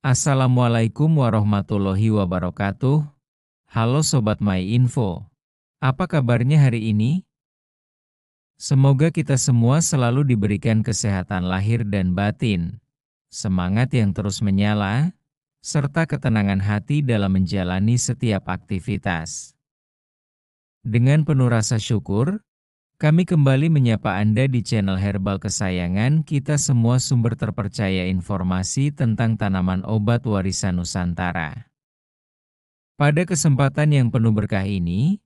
Assalamualaikum warahmatullahi wabarakatuh. Halo Sobat MyInfo. Apa kabarnya hari ini? Semoga kita semua selalu diberikan kesehatan lahir dan batin, semangat yang terus menyala, serta ketenangan hati dalam menjalani setiap aktivitas. Dengan penuh rasa syukur, kami kembali menyapa Anda di channel herbal kesayangan kita semua, sumber terpercaya informasi tentang tanaman obat warisan Nusantara. Pada kesempatan yang penuh berkah ini,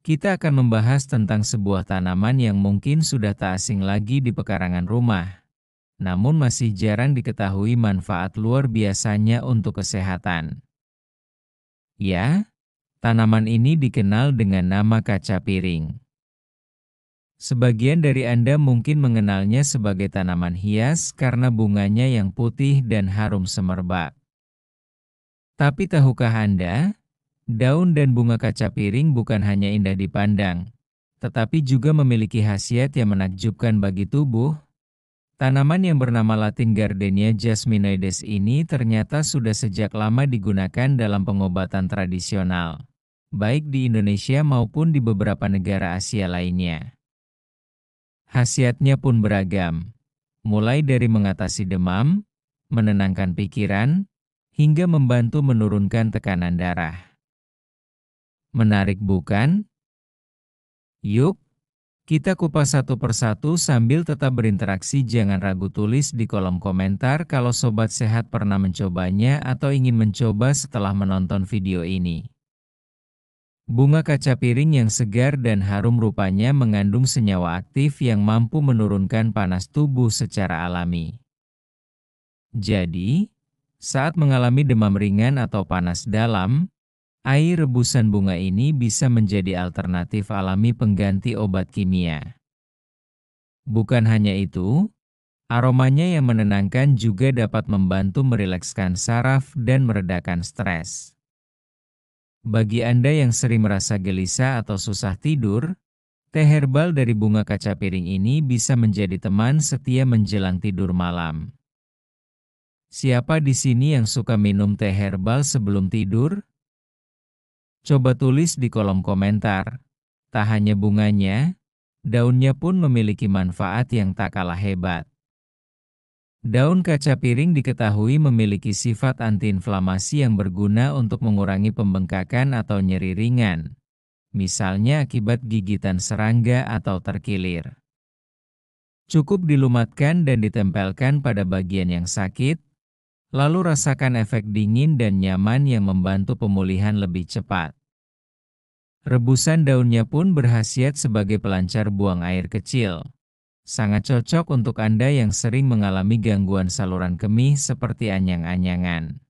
kita akan membahas tentang sebuah tanaman yang mungkin sudah tak asing lagi di pekarangan rumah, namun masih jarang diketahui manfaat luar biasanya untuk kesehatan. Ya, tanaman ini dikenal dengan nama kaca piring. Sebagian dari Anda mungkin mengenalnya sebagai tanaman hias karena bunganya yang putih dan harum semerbak. Tapi tahukah Anda, daun dan bunga kaca piring bukan hanya indah dipandang, tetapi juga memiliki khasiat yang menakjubkan bagi tubuh? Tanaman yang bernama Latin Gardenia jasminoides ini ternyata sudah sejak lama digunakan dalam pengobatan tradisional, baik di Indonesia maupun di beberapa negara Asia lainnya. Khasiatnya pun beragam, mulai dari mengatasi demam, menenangkan pikiran, hingga membantu menurunkan tekanan darah. Menarik bukan? Yuk, kita kupas satu persatu sambil tetap berinteraksi. Jangan ragu tulis di kolom komentar kalau sobat sehat pernah mencobanya atau ingin mencoba setelah menonton video ini. Bunga kaca piring yang segar dan harum rupanya mengandung senyawa aktif yang mampu menurunkan panas tubuh secara alami. Jadi, saat mengalami demam ringan atau panas dalam, air rebusan bunga ini bisa menjadi alternatif alami pengganti obat kimia. Bukan hanya itu, aromanya yang menenangkan juga dapat membantu merilekskan saraf dan meredakan stres. Bagi Anda yang sering merasa gelisah atau susah tidur, teh herbal dari bunga kaca piring ini bisa menjadi teman setia menjelang tidur malam. Siapa di sini yang suka minum teh herbal sebelum tidur? Coba tulis di kolom komentar. Tak hanya bunganya, daunnya pun memiliki manfaat yang tak kalah hebat. Daun kaca piring diketahui memiliki sifat antiinflamasi yang berguna untuk mengurangi pembengkakan atau nyeri ringan, misalnya akibat gigitan serangga atau terkilir. Cukup dilumatkan dan ditempelkan pada bagian yang sakit, lalu rasakan efek dingin dan nyaman yang membantu pemulihan lebih cepat. Rebusan daunnya pun berkhasiat sebagai pelancar buang air kecil. Sangat cocok untuk Anda yang sering mengalami gangguan saluran kemih seperti anyang-anyangan.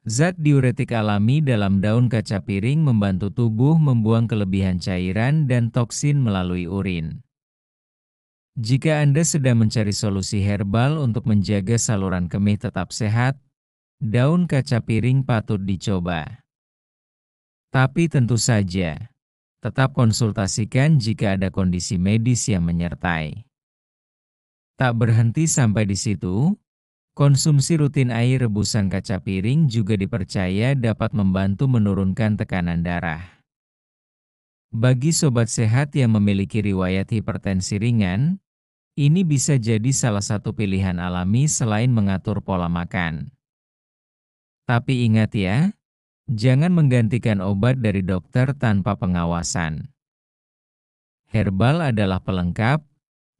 Zat diuretik alami dalam daun kaca piring membantu tubuh membuang kelebihan cairan dan toksin melalui urin. Jika Anda sedang mencari solusi herbal untuk menjaga saluran kemih tetap sehat, daun kaca piring patut dicoba. Tapi tentu saja, tetap konsultasikan jika ada kondisi medis yang menyertai. Tak berhenti sampai di situ, konsumsi rutin air rebusan kaca piring juga dipercaya dapat membantu menurunkan tekanan darah. Bagi sobat sehat yang memiliki riwayat hipertensi ringan, ini bisa jadi salah satu pilihan alami selain mengatur pola makan. Tapi ingat ya, jangan menggantikan obat dari dokter tanpa pengawasan. Herbal adalah pelengkap,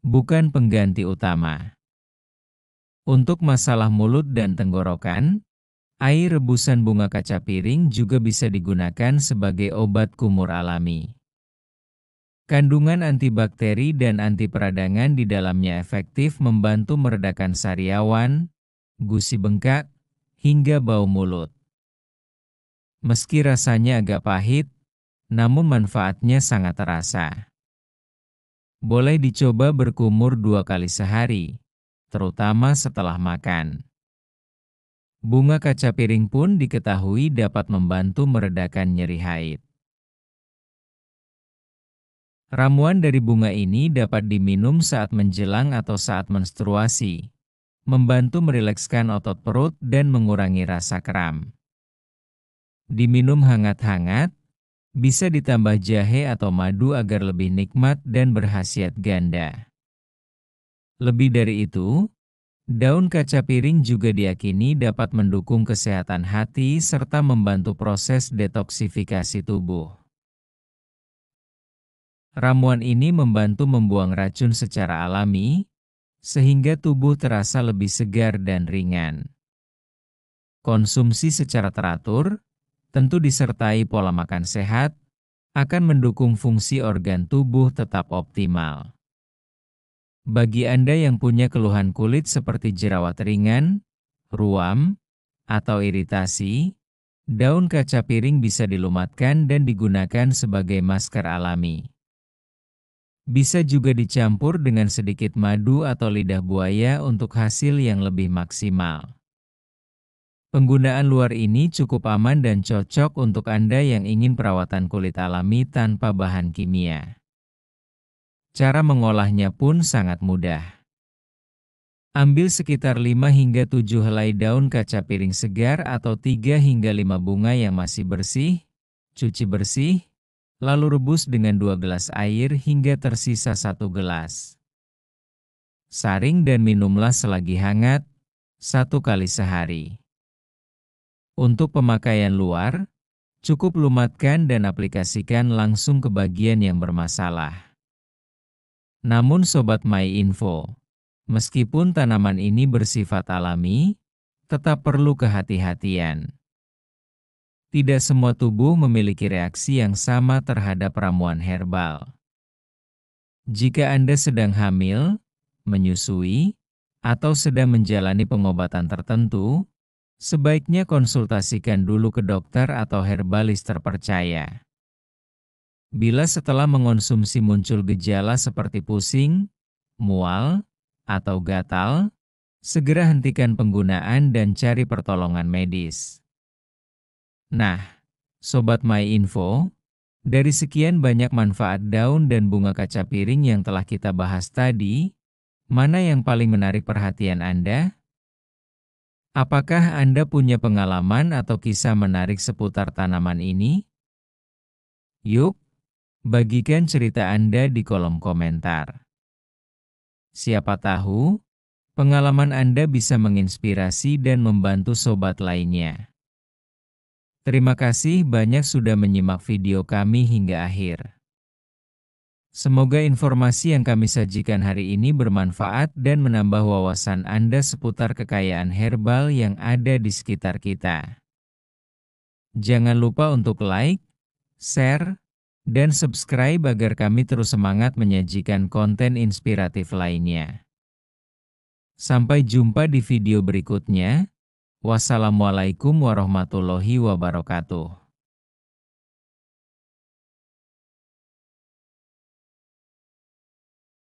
bukan pengganti utama. Untuk masalah mulut dan tenggorokan, air rebusan bunga kaca piring juga bisa digunakan sebagai obat kumur alami. Kandungan antibakteri dan anti peradangan di dalamnya efektif membantu meredakan sariawan, gusi bengkak, hingga bau mulut. Meski rasanya agak pahit, namun manfaatnya sangat terasa. Boleh dicoba berkumur 2 kali sehari, terutama setelah makan. Bunga kaca piring pun diketahui dapat membantu meredakan nyeri haid. Ramuan dari bunga ini dapat diminum saat menjelang atau saat menstruasi, membantu merilekskan otot perut dan mengurangi rasa kram. Diminum hangat-hangat, bisa ditambah jahe atau madu agar lebih nikmat dan berkhasiat ganda. Lebih dari itu, daun kaca piring juga diyakini dapat mendukung kesehatan hati serta membantu proses detoksifikasi tubuh. Ramuan ini membantu membuang racun secara alami, sehingga tubuh terasa lebih segar dan ringan. Konsumsi secara teratur, tentu disertai pola makan sehat, akan mendukung fungsi organ tubuh tetap optimal. Bagi Anda yang punya keluhan kulit seperti jerawat ringan, ruam, atau iritasi, daun kaca piring bisa dilumatkan dan digunakan sebagai masker alami. Bisa juga dicampur dengan sedikit madu atau lidah buaya untuk hasil yang lebih maksimal. Penggunaan luar ini cukup aman dan cocok untuk Anda yang ingin perawatan kulit alami tanpa bahan kimia. Cara mengolahnya pun sangat mudah. Ambil sekitar 5 hingga 7 helai daun kaca piring segar atau 3 hingga 5 bunga yang masih bersih, cuci bersih, lalu rebus dengan 2 gelas air hingga tersisa 1 gelas. Saring dan minumlah selagi hangat, 1 kali sehari. Untuk pemakaian luar, cukup lumatkan dan aplikasikan langsung ke bagian yang bermasalah. Namun Sobat MyInfo, meskipun tanaman ini bersifat alami, tetap perlu kehati-hatian. Tidak semua tubuh memiliki reaksi yang sama terhadap ramuan herbal. Jika Anda sedang hamil, menyusui, atau sedang menjalani pengobatan tertentu, sebaiknya konsultasikan dulu ke dokter atau herbalis terpercaya. Bila setelah mengonsumsi muncul gejala seperti pusing, mual, atau gatal, segera hentikan penggunaan dan cari pertolongan medis. Nah, Sobat MyInfo, dari sekian banyak manfaat daun dan bunga kaca piring yang telah kita bahas tadi, mana yang paling menarik perhatian Anda? Apakah Anda punya pengalaman atau kisah menarik seputar tanaman ini? Yuk, bagikan cerita Anda di kolom komentar. Siapa tahu, pengalaman Anda bisa menginspirasi dan membantu sobat lainnya. Terima kasih banyak sudah menyimak video kami hingga akhir. Semoga informasi yang kami sajikan hari ini bermanfaat dan menambah wawasan Anda seputar kekayaan herbal yang ada di sekitar kita. Jangan lupa untuk like, share, dan subscribe agar kami terus semangat menyajikan konten inspiratif lainnya. Sampai jumpa di video berikutnya. Wassalamualaikum warahmatullahi wabarakatuh.